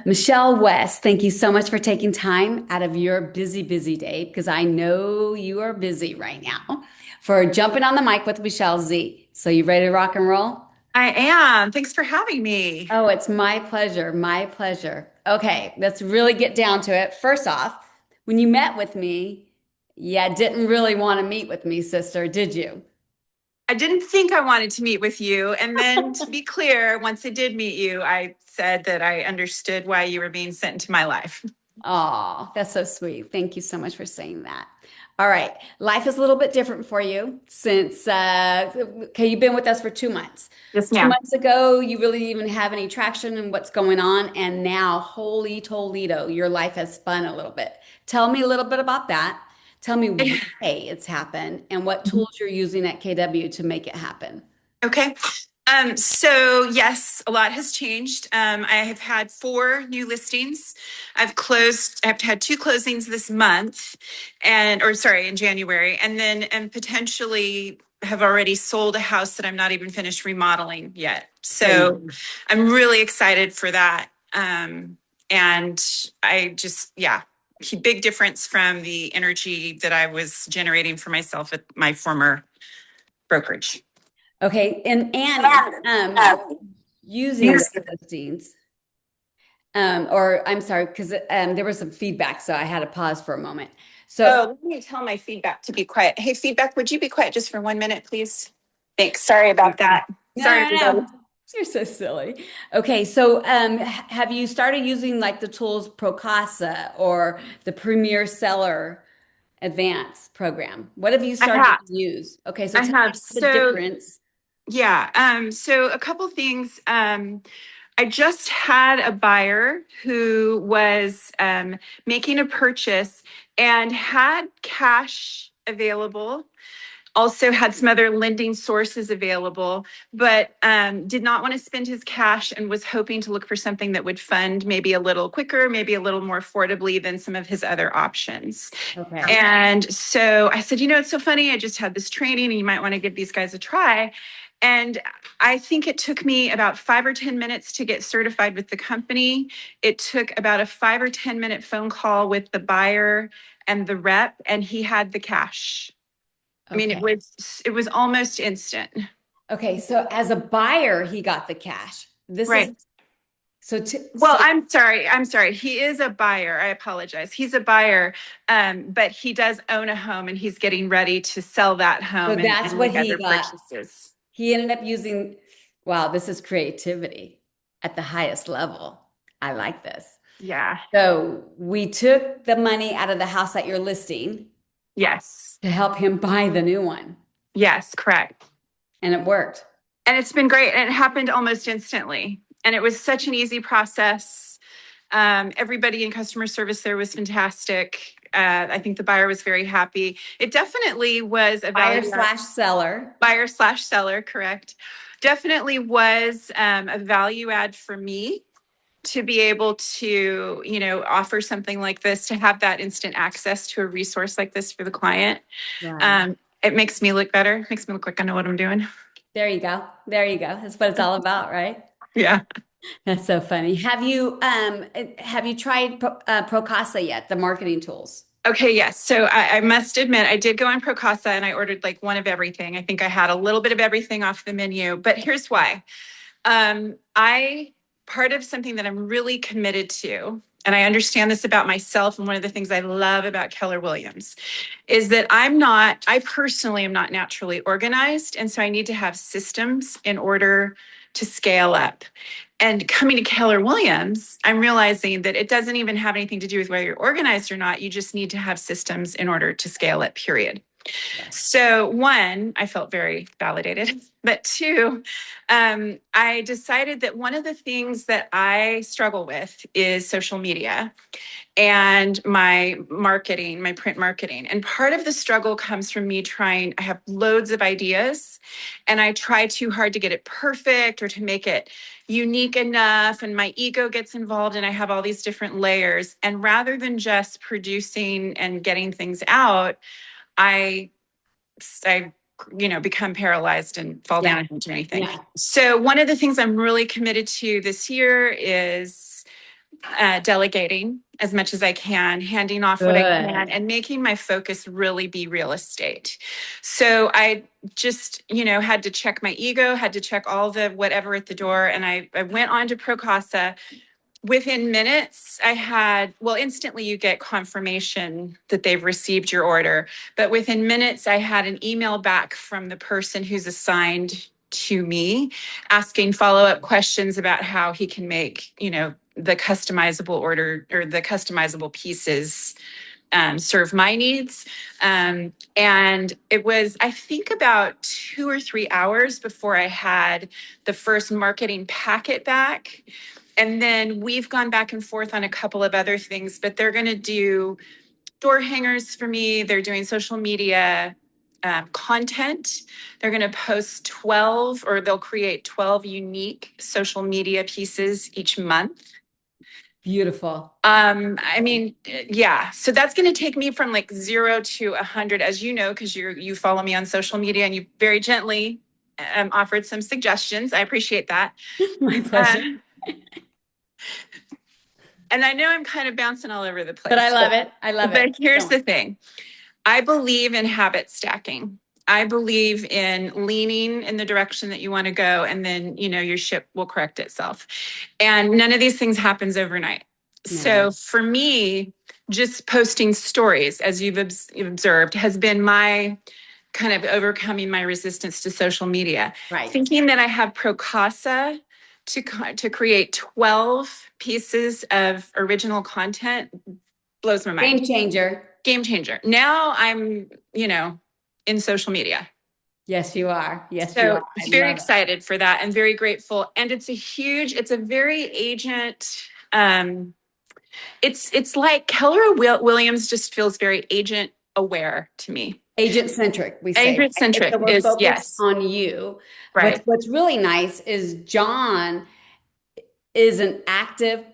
Michelle West, thank you so much for taking time out of your busy, busy day, because I know you are busy right now, for jumping on the mic with Michelle Z. So you ready to rock and roll? I am. Thanks for having me. Oh, it's my pleasure. My pleasure. Okay, let's really get down to it. First off, when you met with me, yeah, didn't really want to meet with me, sister, did you? I didn't think I wanted to meet with you. And then to be clear, once I did meet you, I said that I understood why you were being sent into my life. Oh, that's so sweet. Thank you so much for saying that. All right. Life is a little bit different for you since, okay, you've been with us for 2 months. Yes, Two ma'am. months ago, you really didn't even have any traction in what's going on. And now, holy Toledo, your life has spun a little bit. Tell me a little bit about that. Tell me why it's happened and what tools you're using at KW to make it happen. Okay. So yes, a lot has changed. I have had 4 new listings. I've had 2 closings this month or sorry, in January, and potentially have already sold a house that I'm not even finished remodeling yet. So Crazy. I'm really excited for that. And yeah, big difference from the energy that I was generating for myself at my former brokerage. Okay. And using the Yes. listings. Or I'm sorry, because there was some feedback, so I had to pause for a moment. So, Oh, let me tell my feedback to be quiet. Hey, feedback, would you be quiet just for 1 minute, please? Thanks. Sorry about that. no, Sorry, no, everybody. no. You're so silly. Okay, so have you started using like the tools Procasa or the Premier Seller Advanced program? What have you I started have. to use? Okay, so I tell me have. the So, difference. yeah. So a couple things. I just had a buyer who was making a purchase and had cash available, also had some other lending sources available, but did not want to spend his cash and was hoping to look for something that would fund maybe a little quicker, maybe a little more affordably than some of his other options. Okay. And so I said, it's so funny. I just had this training and you might want to give these guys a try. And I think it took me about 5 or 10 minutes to get certified with the company. It took about a 5 or 10 minute phone call with the buyer and the rep, and he had the cash. I mean, Okay. it was almost instant. Okay, so as a buyer, he got the cash. This is Right. so Well, so I'm sorry. I'm sorry. He is a buyer. I apologize. He's a buyer, but he does own a home and he's getting ready to sell that so home that's and what make he other got. purchases. He ended up using, wow, this is creativity at the highest level. I like this. Yeah. So we took the money out of the house that you're listing Yes. to help him buy the new one, Yes, correct. and it worked. And it's been great. And it happened almost instantly. And it was such an easy process. Everybody in customer service there was fantastic. I think the buyer was very happy. It definitely was a Buyer value add. slash seller. Buyer/seller, correct. Definitely was a value add for me to be able to, offer something like this, to have that instant access to a resource like this for the client. Right. It makes me look better, makes me look like I know what I'm doing. There you go. There you go. That's what it's all about, right? Yeah. That's so funny. Have you tried Procasa yet, the marketing tools? Okay, yes. So I must admit, I did go on Procasa and I ordered like one of everything. I think I had a little bit of everything off the menu, but here's why. I Part of something that I'm really committed to, and I understand this about myself, and one of the things I love about Keller Williams is that I personally am not naturally organized. And so I need to have systems in order to scale up. And coming to Keller Williams, I'm realizing that it doesn't even have anything to do with whether you're organized or not. You just need to have systems in order to scale it, period. Yes. So, one, I felt very validated. But two, I decided that one of the things that I struggle with is social media and my marketing, my print marketing. And part of the struggle comes from me I have loads of ideas and I try too hard to get it perfect or to make it unique enough. And my ego gets involved and I have all these different layers. And rather than just producing and getting things out, I I become paralyzed and fall down Yeah. and don't do anything. Yeah. So one of the things I'm really committed to this year is delegating as much as I can, handing off what I can, and making my focus really be real estate. So I just, had to check my ego, had to check all the whatever at the door. And I went on to 𝗏𝗏𝗃. Within minutes, instantly you get confirmation that they've received your order. But within minutes, I had an email back from the person who's assigned to me asking follow-up questions about how he can make, the customizable order or the customizable pieces serve my needs. And it was, I think, about 2 or 3 hours before I had the first marketing packet back. And then we've gone back and forth on a couple of other things, but they're going to do door hangers for me. They're doing social media content. They're going to post 12, or they'll create 12 unique social media pieces each month. Beautiful. Yeah. So that's going to take me from like 0 to 100, as you know, because you follow me on social media and you very gently offered some suggestions. I appreciate that. My pleasure. And I know I'm kind of bouncing all over the place. But I love it. I love it. But here's the thing. I believe in habit stacking. I believe in leaning in the direction that you want to go, and then, your ship will correct itself. And none of these things happens overnight. Mm-hmm. So for me, just posting stories, as you've observed, has been my kind of overcoming my resistance to social media. Right. Thinking that I have 𝗏𝗏𝗃 to create 12 pieces of original content blows my mind. Game changer. Now I'm, in social media. Yes, you are. Yes, you so are. I'm very excited for that and very grateful. And it's a very agent. It's like Keller Williams just feels very agent aware to me. Agent centric, we say. Agent centric so we're is focused yes on you. Right. What's really nice is John is an active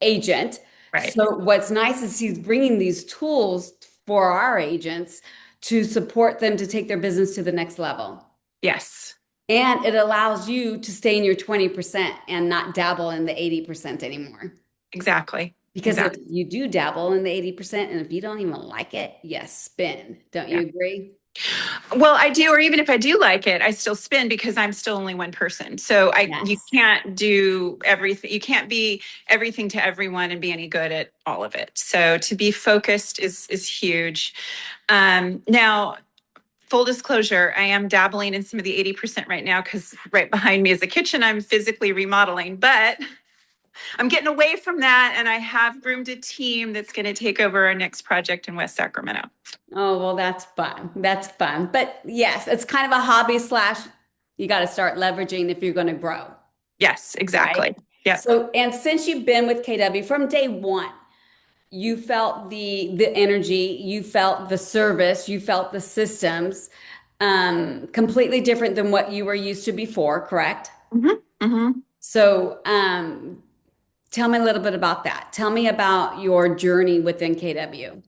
agent. Right. So what's nice is he's bringing these tools for our agents to support them to take their business to the next level. Yes. And it allows you to stay in your 20% and not dabble in the 80% anymore. Exactly. Because if you do dabble in the 80%, and if you don't even like it, yes, spin. Don't you agree? Well, I do. Or even if I do like it, I still spin because I'm still only one person. So you can't do everything. You can't be everything to everyone and be any good at all of it. So to be focused is huge. Now, full disclosure, I am dabbling in some of the 80% right now because right behind me is a kitchen I'm physically remodeling, but I'm getting away from that, and I have groomed a team that's going to take over our next project in West Sacramento. Oh, well, that's fun. That's fun. But yes, it's kind of a hobby / you got to start leveraging if you're going to grow. Yes, exactly. Right? Yeah. So, and since you've been with 𝗏𝗏 from day one, you felt the energy, you felt the service, you felt the systems, completely different than what you were used to before, correct? Mm-hmm. Mm-hmm. So, tell me a little bit about that. Tell me about your journey within 𝗏𝗏.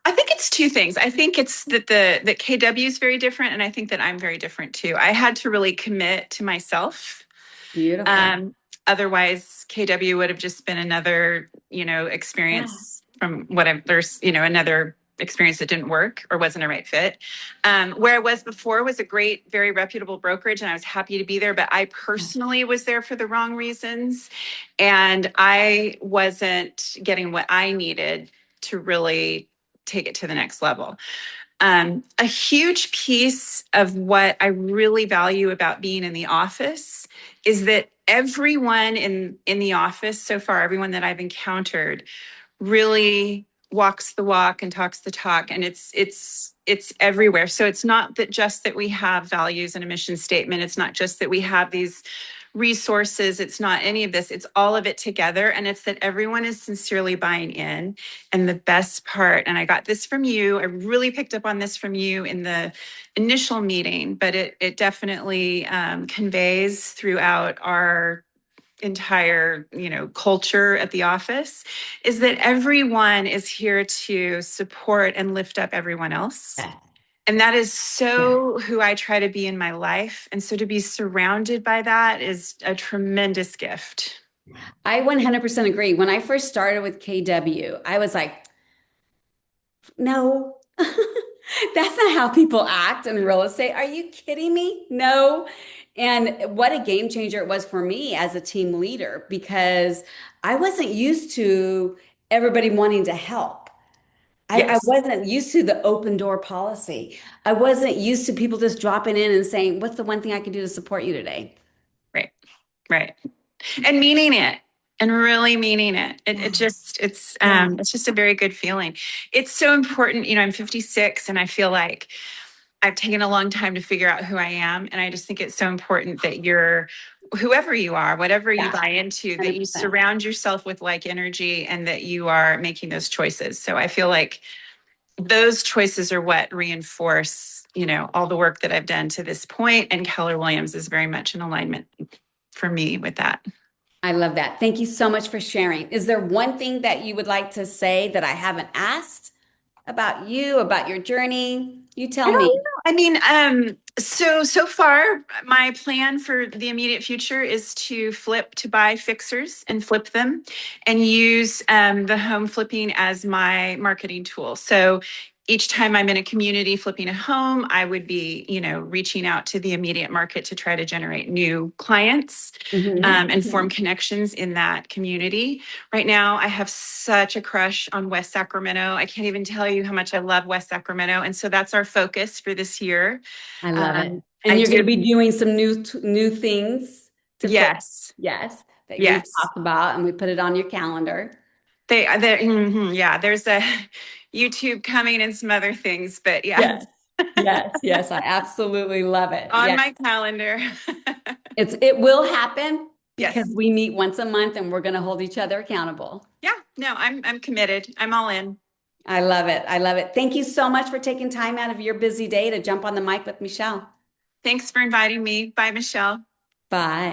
I think it's two things. I think it's that that 𝗏𝗏 is very different, and I think that I'm very different too. I had to really commit to myself. Beautiful. Otherwise, 𝗏𝗏 would have just been another, experience from there's, another experience that didn't work or wasn't a right fit. Where I was before was a great, very reputable brokerage, and I was happy to be there, but I personally was there for the wrong reasons, and I wasn't getting what I needed to really take it to the next level. A huge piece of what I really value about being in the office is that everyone in the office so far, everyone that I've encountered, really walks the walk and talks the talk, and it's everywhere. So it's not that we have values and a mission statement. It's not just that we have these resources. It's not any of this. It's all of it together, and it's that everyone is sincerely buying in. And the best part, and I got this from you, I really picked up on this from you in the initial meeting, but it definitely conveys throughout our entire, culture at the office, is that everyone is here to support and lift up everyone else. Yeah. And that is so who I try to be in my life. And so to be surrounded by that is a tremendous gift. I 100% agree. When I first started with KW, I was like, no, that's not how people act in real estate. Are you kidding me? No. And what a game changer it was for me as a team leader because I wasn't used to everybody wanting to help. I Yes. wasn't used to the open door policy. I wasn't used to people just dropping in and saying, what's the one thing I can do to support you today? Right. Right. And meaning it and really meaning it. It Yeah. just, Yeah. it's just a very good feeling. It's so important. I'm 56 and I feel like I've taken a long time to figure out who I am. And I just think it's so important that you're, whoever you are, whatever you Yeah. buy into, that you 100%. surround yourself with like energy and that you are making those choices. So I feel like those choices are what reinforce, all the work that I've done to this point. And Keller Williams is very much in alignment for me with that. I love that. Thank you so much for sharing. Is there one thing that you would like to say that I haven't asked about you, about your journey? You tell I don't me. know. I mean, so far, my plan for the immediate future is to flip to buy fixers and flip them, and use the home flipping as my marketing tool. So each time I'm in a community flipping a home, I would be, reaching out to the immediate market to try to generate new clients and form connections in that community. Right now, I have such a crush on West Sacramento. I can't even tell you how much I love West Sacramento. And so that's our focus for this year. I love it. And I you're going to do, be doing some new things to fix. yes, Yes, that we've yes. talked about and we put it on your calendar. Yeah, there's a YouTube coming and some other things, but yeah, Yes. Yes, yes, I absolutely love it. on Yeah. my calendar. It will happen because Yes. we meet once a month and we're going to hold each other accountable. Yeah, no, I'm committed. I'm all in. I love it. I love it. Thank you so much for taking time out of your busy day to jump on the mic with Michelle. Thanks for inviting me. Bye, Michelle. Bye.